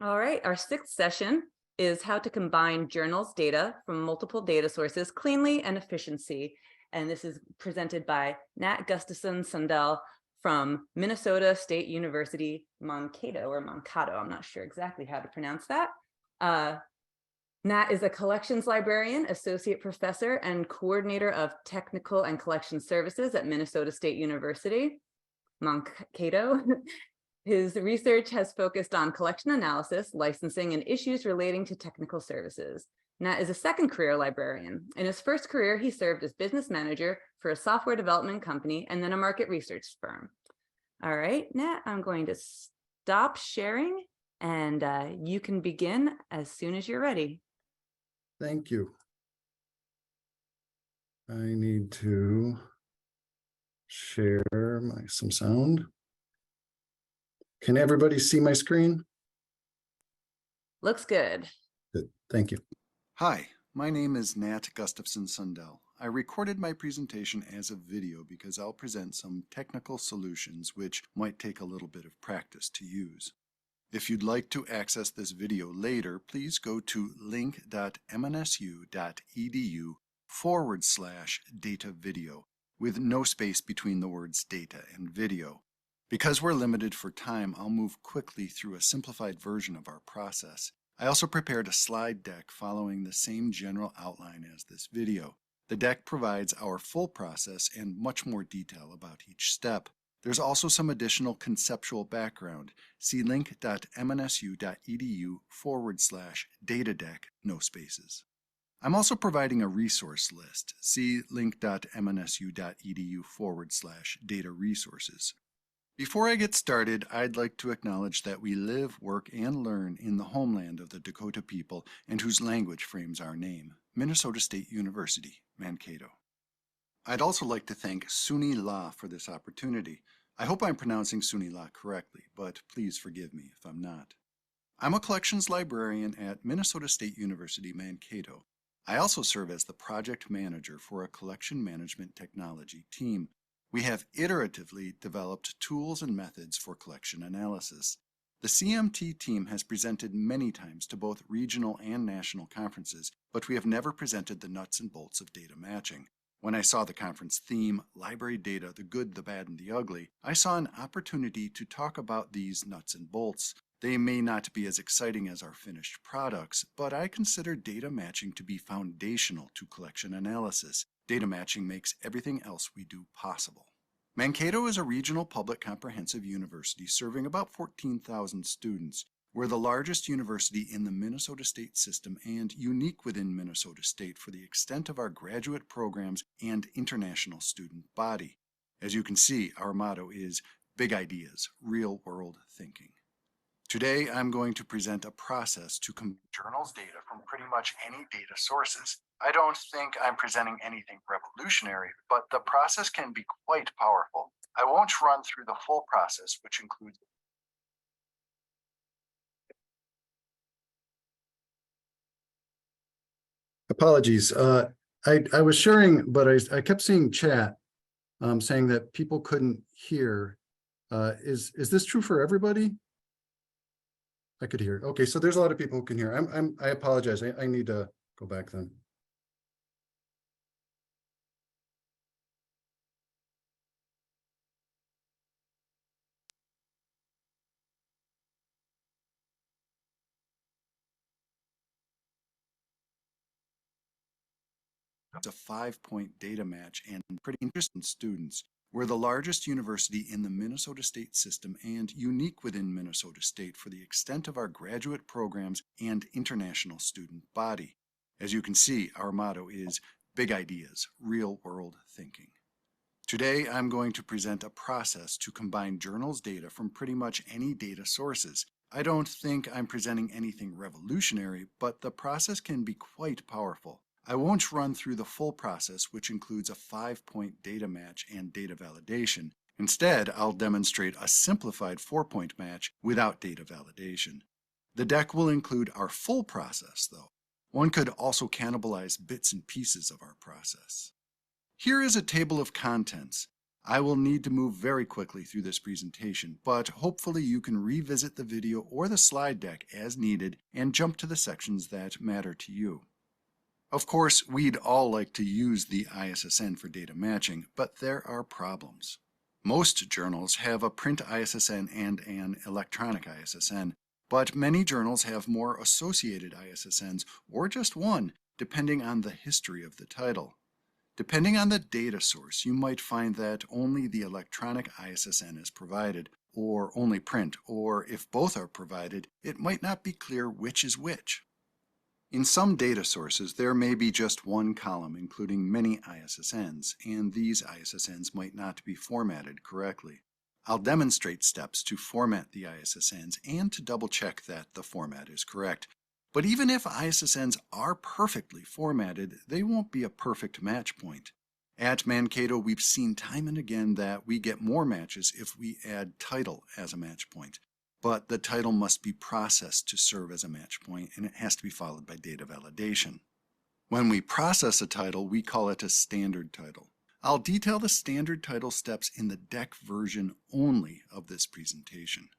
All right, our sixth session is how to combine journals data from multiple data sources cleanly and efficiency. And this is presented by Nat Gustafson-Sundell from Minnesota State University, Mankato or Mankato. I'm not sure exactly how to pronounce that. Nat is a collections librarian, associate professor, and coordinator of technical and collection services at Minnesota State University, Mankato. His research has focused on collection analysis, licensing, and issues relating to technical services. Nat is a second career librarian. In his first career, he served as business manager for a software development company and then a market research firm. All right, Nat, I'm going to stop sharing and you can begin as soon as you're ready. Thank you. I need to share some sound. Can everybody see my screen? Looks good. Good, thank you. Hi, my name is Nat Gustafson-Sundell. I recorded my presentation as a video because I'll present some technical solutions which might take a little bit of practice to use. If you'd like to access this video later, please go to link.mnsu.edu/data video with no space between the words data and video. Because we're limited for time, I'll move quickly through a simplified version of our process. I also prepared a slide deck following the same general outline as this video. The deck provides our full process and much more detail about each step. There's also some additional conceptual background. See link.mnsu.edu/data deck, no spaces. I'm also providing a resource list. See link.mnsu.edu/data resources. Before I get started, I'd like to acknowledge that we live, work, and learn in the homeland of the Dakota people and whose language frames our name, Minnesota State University, Mankato. I'd also like to thank SUNYLA for this opportunity. I hope I'm pronouncing SUNYLA correctly, but please forgive me if I'm not. I'm a collections librarian at Minnesota State University, Mankato. I also serve as the project manager for a collection management technology team. We have iteratively developed tools and methods for collection analysis. The CMT team has presented many times to both regional and national conferences, but we have never presented the nuts and bolts of data matching. When I saw the conference theme, Library Data, the Good, the Bad, and the Ugly, I saw an opportunity to talk about these nuts and bolts. They may not be as exciting as our finished products, but I consider data matching to be foundational to collection analysis. Data matching makes everything else we do possible. Mankato is a regional public comprehensive university serving about 14,000 students. We're the largest university in the Minnesota State system and unique within Minnesota State for the extent of our graduate programs and international student body. As you can see, our motto is Big Ideas, Real World Thinking. Today, I'm going to present a process to combine journals data from pretty much any data sources. I don't think I'm presenting anything revolutionary, but the process can be quite powerful. I won't run through the full process, which includes Apologies. I was sharing, but I kept seeing chat saying that people couldn't hear. Is this true for everybody? I could hear. Okay, so there's a lot of people who can hear. I apologize. I need to go back then. It's a 5-point data match and pretty interesting students. We're the largest university in the Minnesota State system and unique within Minnesota State for the extent of our graduate programs and international student body. As you can see, our motto is Big Ideas, Real World Thinking. Today, I'm going to present a process to combine journals data from pretty much any data sources. I don't think I'm presenting anything revolutionary, but the process can be quite powerful. I won't run through the full process, which includes a 5-point data match and data validation. Instead, I'll demonstrate a simplified 4-point match without data validation. The deck will include our full process, though. One could also cannibalize bits and pieces of our process. Here is a table of contents. I will need to move very quickly through this presentation, but hopefully you can revisit the video or the slide deck as needed and jump to the sections that matter to you. Of course, we'd all like to use the ISSN for data matching, but there are problems. Most journals have a print ISSN and an electronic ISSN, but many journals have more associated ISSNs or just one, depending on the history of the title. Depending on the data source, you might find that only the electronic ISSN is provided, or only print, or if both are provided, it might not be clear which is which. In some data sources, there may be just one column including many ISSNs, and these ISSNs might not be formatted correctly. I'll demonstrate steps to format the ISSNs and to double check that the format is correct. But even if ISSNs are perfectly formatted, they won't be a perfect match point. At Mankato, we've seen time and again that we get more matches if we add title as a match point. But the title must be processed to serve as a match point, and it has to be followed by data validation. When we process a title, we call it a standard title. I'll detail the standard title steps in the deck version only of this presentation.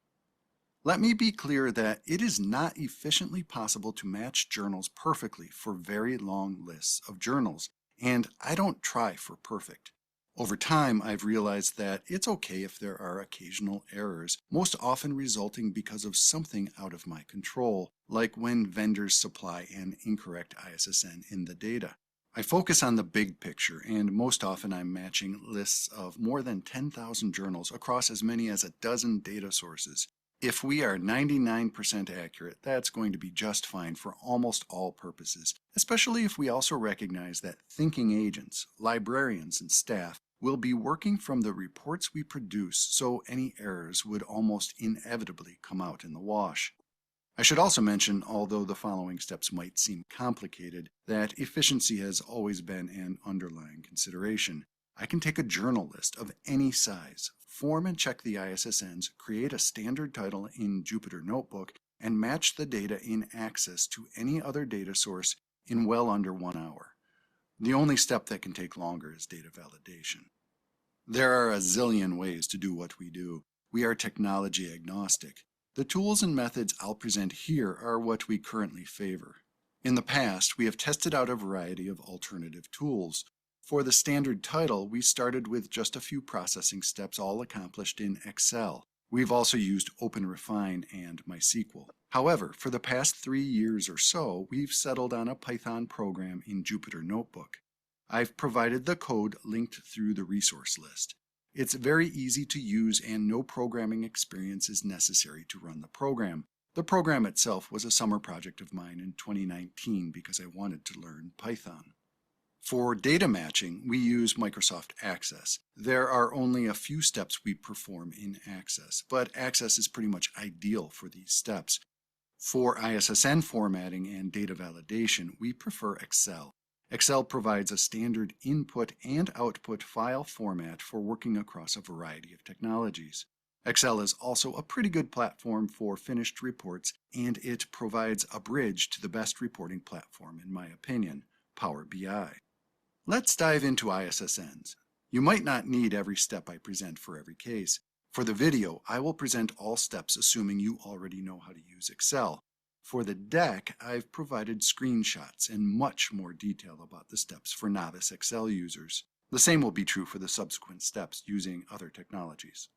Let me be clear that it is not efficiently possible to match journals perfectly for very long lists of journals, and I don't try for perfect. Over time, I've realized that it's okay if there are occasional errors, most often resulting because of something out of my control, like when vendors supply an incorrect ISSN in the data. I focus on the big picture, and most often I'm matching lists of more than 10,000 journals across as many as a dozen data sources. If we are 99% accurate, that's going to be just fine for almost all purposes, especially if we also recognize that thinking agents, librarians, and staff will be working from the reports we produce, so any errors would almost inevitably come out in the wash. I should also mention, although the following steps might seem complicated, that efficiency has always been an underlying consideration. I can take a journal list of any size, form and check the ISSNs, create a standard title in Jupyter Notebook, and match the data in Access to any other data source in well under 1 hour. The only step that can take longer is data validation. There are a zillion ways to do what we do. We are technology agnostic. The tools and methods I'll present here are what we currently favor. In the past, we have tested out a variety of alternative tools. For the standard title, we started with just a few processing steps all accomplished in Excel. We've also used OpenRefine and MySQL. However, for the past 3 years or so, we've settled on a Python program in Jupyter Notebook. I've provided the code linked through the resource list. It's very easy to use and no programming experience is necessary to run the program. The program itself was a summer project of mine in 2019 because I wanted to learn Python. For data matching, we use Microsoft Access. There are only a few steps we perform in Access, but Access is pretty much ideal for these steps. For ISSN formatting and data validation, we prefer Excel. Excel provides a standard input and output file format for working across a variety of technologies. Excel is also a pretty good platform for finished reports, and it provides a bridge to the best reporting platform, in my opinion, Power BI. Let's dive into ISSNs. You might not need every step I present for every case. For the video, I will present all steps assuming you already know how to use Excel. For the deck, I've provided screenshots and much more detail about the steps for novice Excel users. The same will be true for the subsequent steps using other technologies.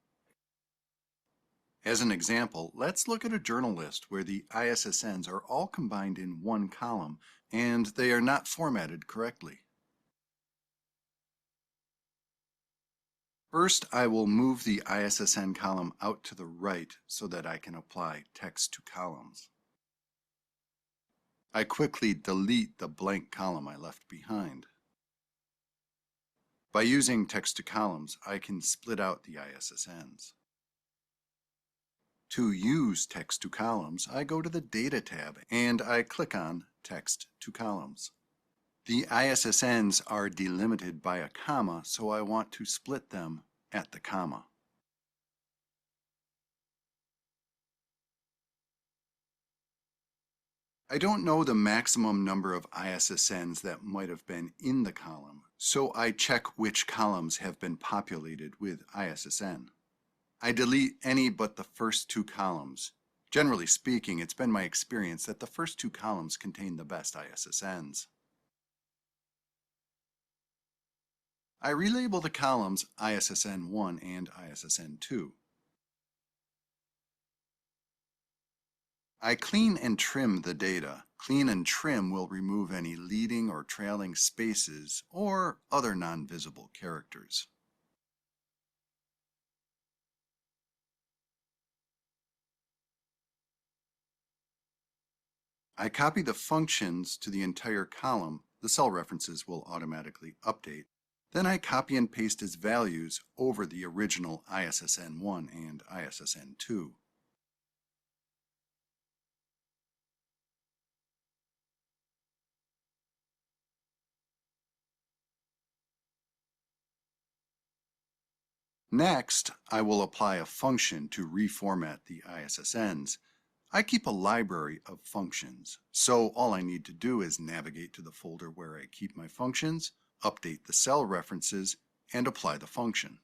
As an example, let's look at a journal list where the ISSNs are all combined in one column and they are not formatted correctly. First, I will move the ISSN column out to the right so that I can apply text to columns. I quickly delete the blank column I left behind. By using text to columns, I can split out the ISSNs. To use text to columns, I go to the Data tab and I click on Text to Columns. The ISSNs are delimited by a comma, so I want to split them at the comma. I don't know the maximum number of ISSNs that might have been in the column, so I check which columns have been populated with ISSN. I delete any but the first two columns. Generally speaking, it's been my experience that the first two columns contain the best ISSNs. I relabel the columns ISSN1 and ISSN2. I clean and trim the data. Clean and trim will remove any leading or trailing spaces or other non-visible characters. I copy the functions to the entire column. The cell references will automatically update. Then I copy and paste its values over the original ISSN1 and ISSN2. Next, I will apply a function to reformat the ISSNs. I keep a library of functions, so all I need to do is navigate to the folder where I keep my functions, update the cell references, and apply the function.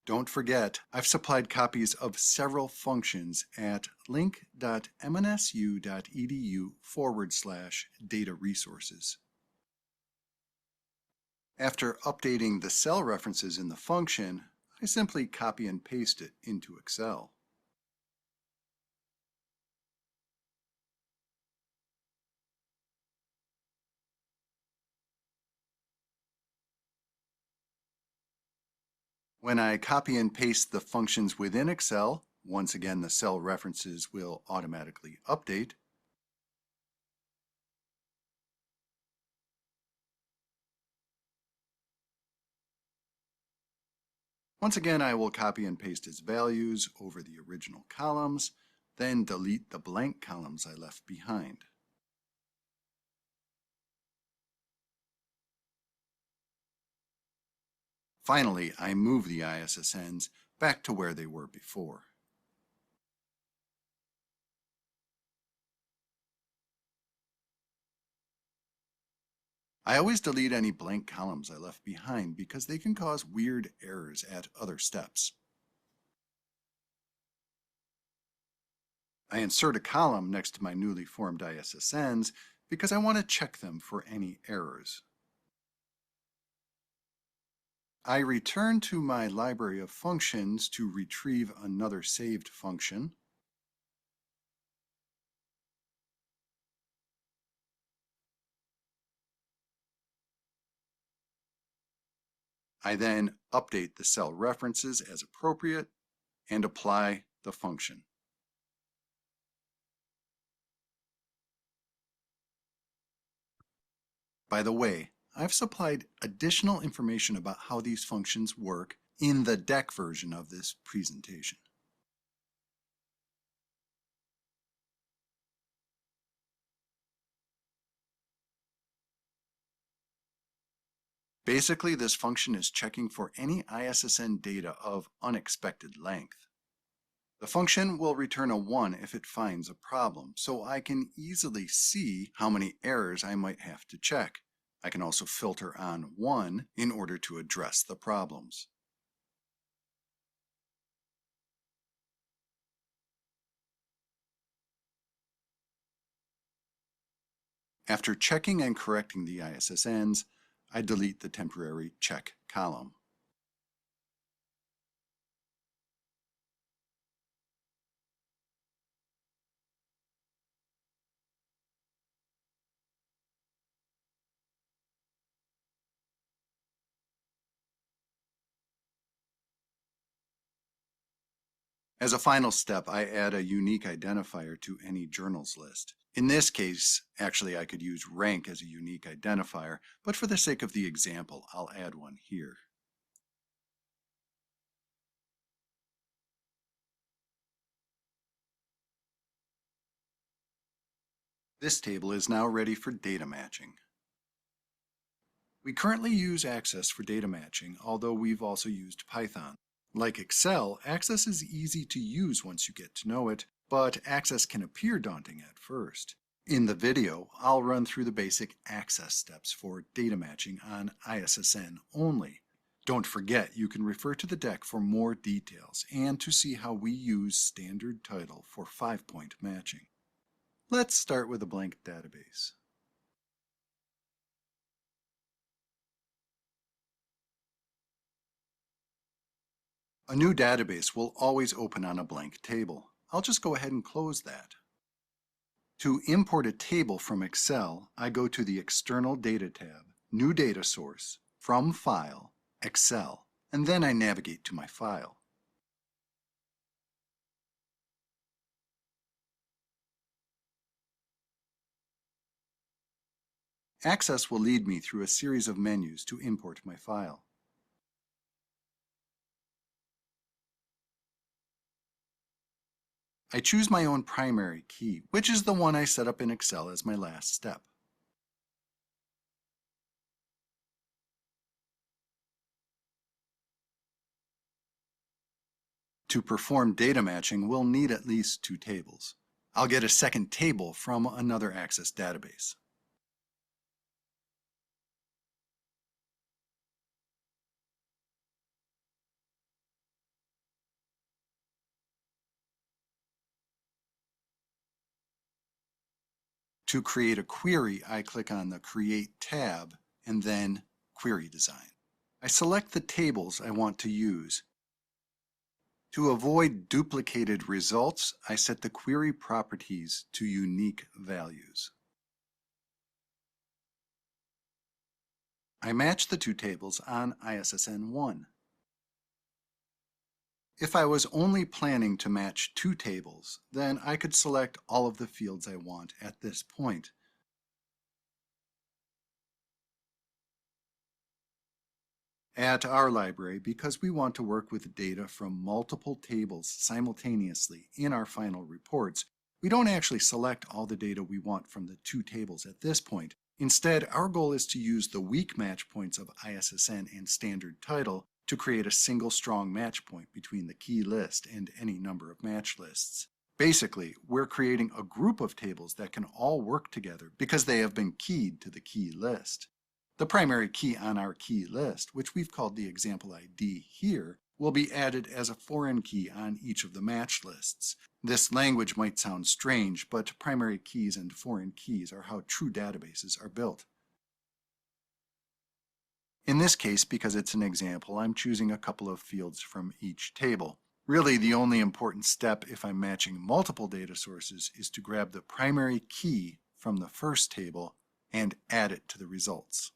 Don't forget, I've supplied copies of several functions at link.mnsu.edu/data resources. After updating the cell references in the function, I simply copy and paste it into Excel. When I copy and paste the functions within Excel, once again the cell references will automatically update. Once again, I will copy and paste its values over the original columns, then delete the blank columns I left behind. Finally, I move the ISSNs back to where they were before. I always delete any blank columns I left behind because they can cause weird errors at other steps. I insert a column next to my newly formed ISSNs because I want to check them for any errors. I return to my library of functions to retrieve another saved function. I then update the cell references as appropriate and apply the function. By the way, I've supplied additional information about how these functions work in the deck version of this presentation. Basically, this function is checking for any ISSN data of unexpected length. The function will return a 1 if it finds a problem, so I can easily see how many errors I might have to check. I can also filter on 1 in order to address the problems. After checking and correcting the ISSNs, I delete the temporary check column. As a final step, I add a unique identifier to any journals list. In this case, actually, I could use rank as a unique identifier, but for the sake of the example, I'll add one here. This table is now ready for data matching. We currently use Access for data matching, although we've also used Python. Like Excel, Access is easy to use once you get to know it, but Access can appear daunting at first. In the video, I'll run through the basic access steps for data matching on ISSN only. Don't forget, you can refer to the deck for more details and to see how we use StandardTitle for 5-point matching. Let's start with a blank database. A new database will always open on a blank table. I'll just go ahead and close that. To import a table from Excel, I go to the External Data tab, New Data Source, From File, Excel, and then I navigate to my file. Access will lead me through a series of menus to import my file. I choose my own primary key, which is the one I set up in Excel as my last step. To perform data matching, we'll need at least 2 tables. I'll get a second table from another Access database. To create a query, I click on the Create tab and then Query Design. I select the tables I want to use. To avoid duplicated results, I set the query properties to unique values. I match the 2 tables on ISSN 1. If I was only planning to match 2 tables, then I could select all of the fields I want at this point. At our library, because we want to work with data from multiple tables simultaneously in our final reports, we don't actually select all the data we want from the 2 tables at this point. Instead, our goal is to use the weak match points of ISSN and StandardTitle to create a single strong match point between the key list and any number of match lists. Basically, we're creating a group of tables that can all work together because they have been keyed to the key list. The primary key on our key list, which we've called the example ID here, will be added as a foreign key on each of the match lists. This language might sound strange, but primary keys and foreign keys are how true databases are built. In this case, because it's an example, I'm choosing a couple of fields from each table. Really, the only important step if I'm matching multiple data sources is to grab the primary key from the first table and add it to the results.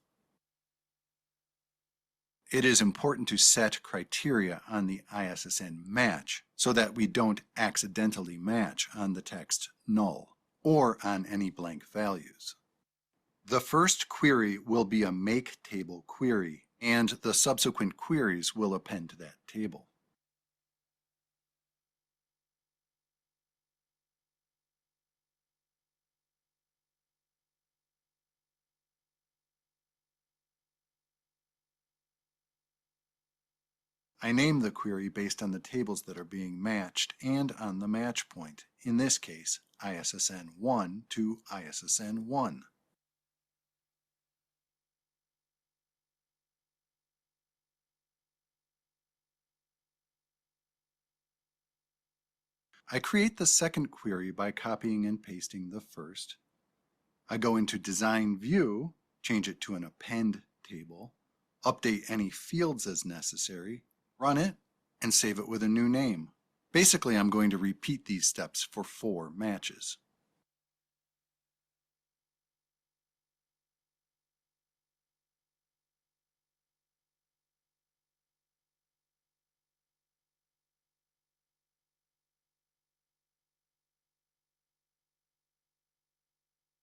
It is important to set criteria on the ISSN match so that we don't accidentally match on the text null or on any blank values. The first query will be a make table query, and the subsequent queries will append to that table. I name the query based on the tables that are being matched and on the match point, in this case, ISSN 1 to ISSN 1. I create the second query by copying and pasting the first. I go into Design View, change it to an append table, update any fields as necessary, run it, and save it with a new name. Basically, I'm going to repeat these steps for 4 matches.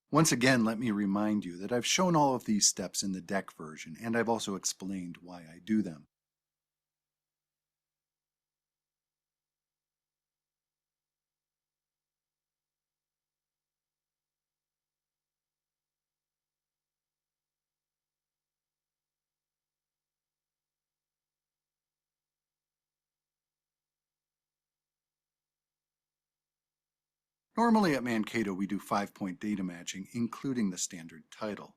Once again, let me remind you that I've shown all of these steps in the deck version, and I've also explained why I do them. Normally at Mankato, we do 5-point data matching, including the standard title.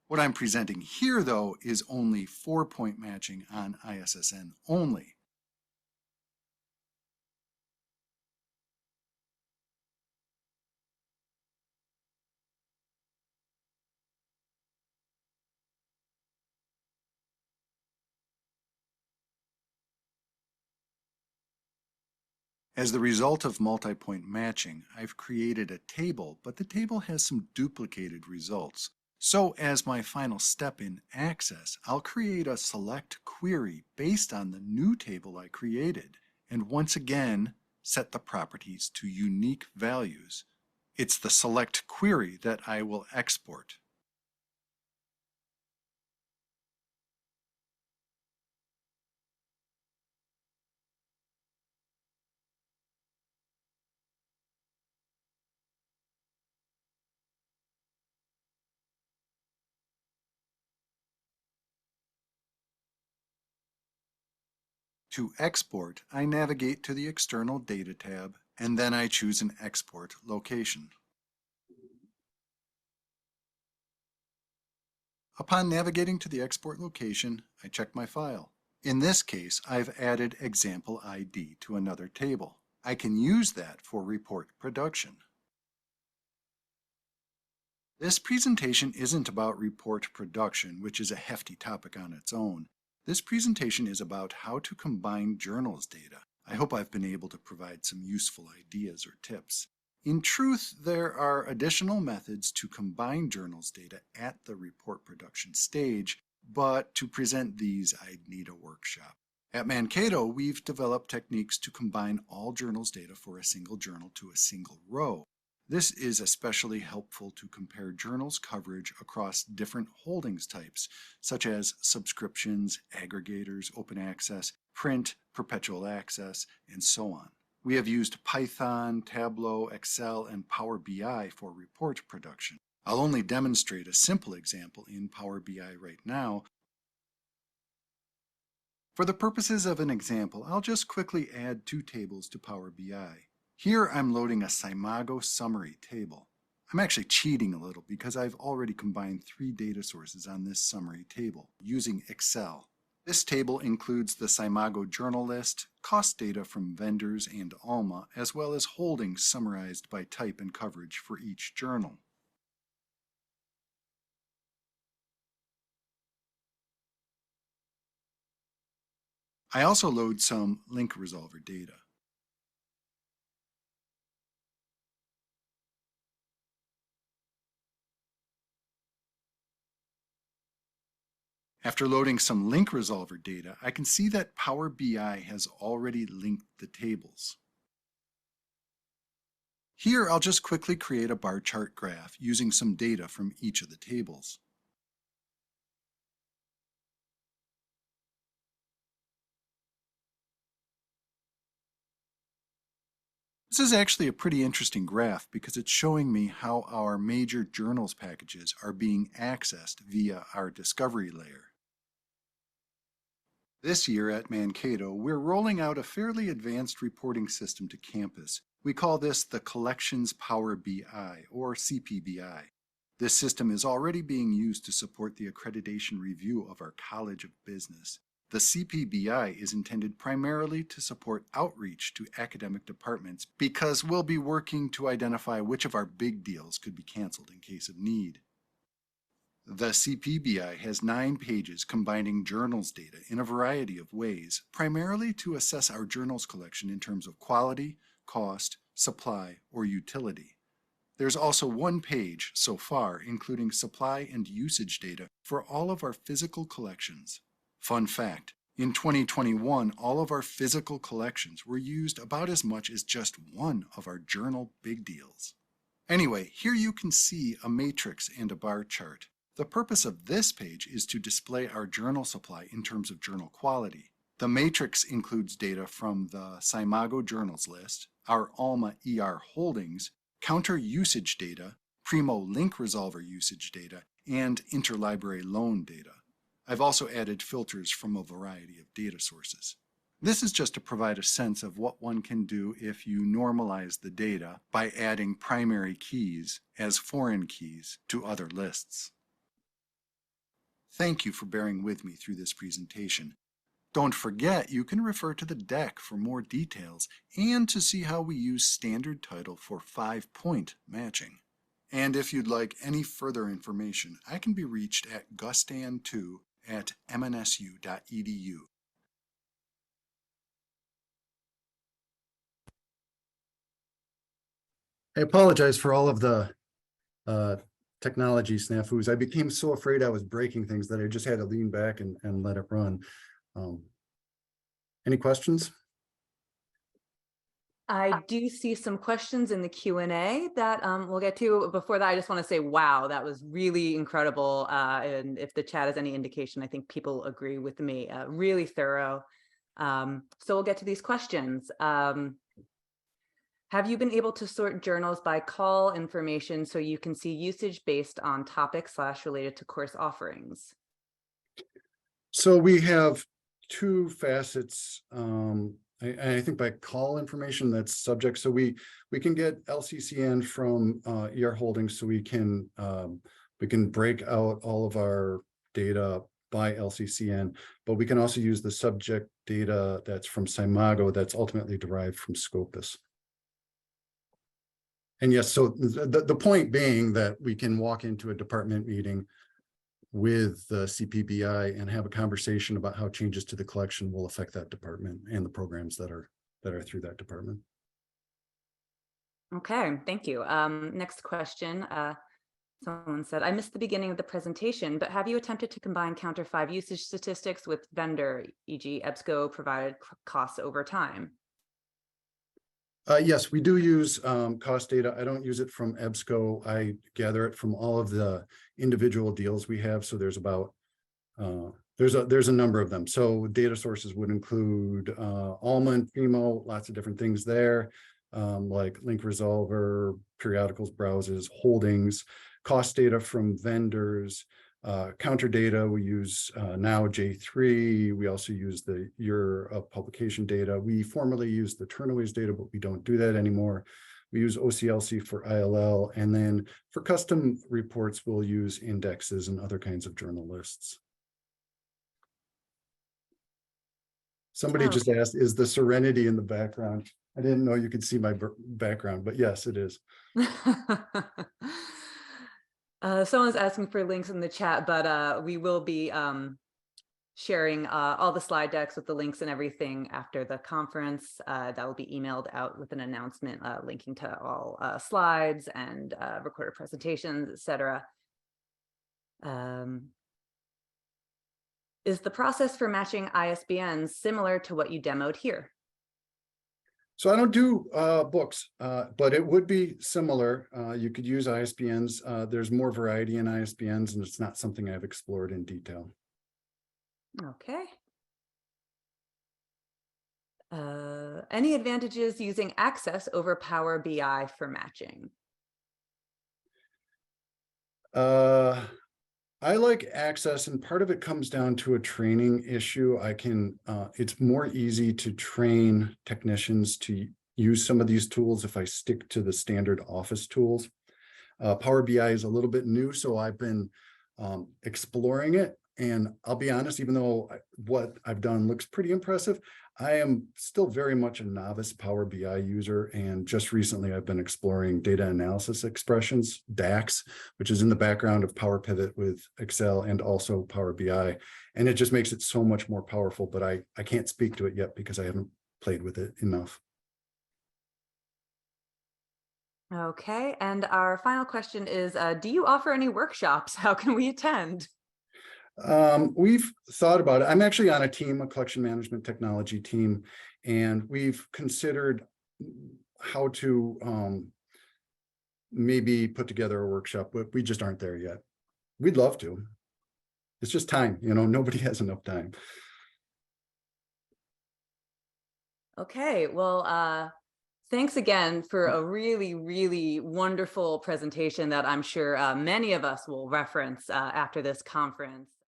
What I'm presenting here, though, is only 4-point matching on ISSN only. As the result of multi-point matching, I've created a table, but the table has some duplicated results. So as my final step in Access, I'll create a select query based on the new table I created, and once again, set the properties to unique values. It's the select query that I will export. To export, I navigate to the External Data tab, and then I choose an export location. Upon navigating to the export location, I check my file. In this case, I've added example ID to another table. I can use that for report production. This presentation isn't about report production, which is a hefty topic on its own. This presentation is about how to combine journals data. I hope I've been able to provide some useful ideas or tips. In truth, there are additional methods to combine journals data at the report production stage, but to present these, I'd need a workshop. At Mankato, we've developed techniques to combine all journals data for a single journal to a single row. This is especially helpful to compare journals coverage across different holdings types, such as subscriptions, aggregators, open access, print, perpetual access, and so on. We have used Python, Tableau, Excel, and Power BI for report production. I'll only demonstrate a simple example in Power BI right now. For the purposes of an example, I'll just quickly add 2 tables to Power BI. Here I'm loading a Simago summary table. I'm actually cheating a little because I've already combined 3 data sources on this summary table using Excel. This table includes the Simago journal list, cost data from vendors and ALMA, as well as holdings summarized by type and coverage for each journal. I also load some link resolver data. After loading some link resolver data, I can see that Power BI has already linked the tables. Here, I'll just quickly create a bar chart graph using some data from each of the tables. This is actually a pretty interesting graph because it's showing me how our major journals packages are being accessed via our discovery layer. This year at Mankato, we're rolling out a fairly advanced reporting system to campus. We call this the Collections Power BI, or CPBI. This system is already being used to support the accreditation review of our College of Business. The CPBI is intended primarily to support outreach to academic departments because we'll be working to identify which of our big deals could be canceled in case of need. The CPBI has 9 pages combining journals data in a variety of ways, primarily to assess our journals collection in terms of quality, cost, supply, or utility. There's also 1 page so far including supply and usage data for all of our physical collections. Fun fact, in 2021, all of our physical collections were used about as much as just one of our journal big deals. Anyway, here you can see a matrix and a bar chart. The purpose of this page is to display our journal supply in terms of journal quality. The matrix includes data from the Simago journals list, our ALMA ER holdings, counter usage data, Primo link resolver usage data, and interlibrary loan data. I've also added filters from a variety of data sources. This is just to provide a sense of what one can do if you normalize the data by adding primary keys as foreign keys to other lists. Thank you for bearing with me through this presentation. Don't forget you can refer to the deck for more details and to see how we use standard title for 5-point matching. And if you'd like any further information, I can be reached at gustan2@mnsu.edu. I apologize for all of the technology snafus. I became so afraid I was breaking things that I just had to lean back and let it run. Any questions? I do see some questions in the Q&A that we'll get to. Before that, I just want to say, wow, that was really incredible. And if the chat has any indication, I think people agree with me. Really thorough. So we'll get to these questions. Have you been able to sort journals by call information so you can see usage based on topic / related to course offerings? So we have two facets. I think by call information, that's subject. So we can get LCCN from ER Holdings, so we can break out all of our data by LCCN, but we can also use the subject data that's from Simago that's ultimately derived from Scopus. And yes, so the point being that we can walk into a department meeting with the CPBI and have a conversation about how changes to the collection will affect that department and the programs that are through that department. Okay, thank you. Next question. Someone said, I missed the beginning of the presentation, but have you attempted to combine Counter 5 usage statistics with vendor, e.g. EBSCO provided costs over time? Yes, we do use cost data. I don't use it from EBSCO. I gather it from all of the individual deals we have. So there's about there's a number of them. So data sources would include Alma and Primo, lots of different things there, like link resolver, periodicals, browses, holdings, cost data from vendors. Counter data, we use now J3. We also use the year of publication data. We formerly used the Turnaways data, but we don't do that anymore. We use OCLC for ILL. And then for custom reports, we'll use indexes and other kinds of journal lists. Somebody just asked, is the Serenity in the background? I didn't know you could see my background, but yes, it is. Someone's asking for links in the chat, but we will be sharing all the slide decks with the links and everything after the conference. That will be emailed out with an announcement linking to all slides and recorded presentations, etc. Is the process for matching ISBNs similar to what you demoed here? So I don't do books, but it would be similar. You could use ISBNs. There's more variety in ISBNs, and it's not something I've explored in detail. Okay. Any advantages using Access over Power BI for matching? I like Access, and part of it comes down to a training issue. It's more easy to train technicians to use some of these tools if I stick to the standard Office tools. Power BI is a little bit new, so I've been exploring it. And I'll be honest, even though what I've done looks pretty impressive, I am still very much a novice Power BI user. And just recently, I've been exploring data analysis expressions, DAX, which is in the background of Power Pivot with Excel and also Power BI. And it just makes it so much more powerful, but I can't speak to it yet because I haven't played with it enough. Okay, and our final question is, do you offer any workshops? How can we attend? We've thought about it. I'm actually on a team, a collection management technology team, and we've considered how to maybe put together a workshop, but we just aren't there yet. We'd love to. It's just time, nobody has enough time. Okay, well, thanks again for a really, really wonderful presentation that I'm sure many of us will reference after this conference.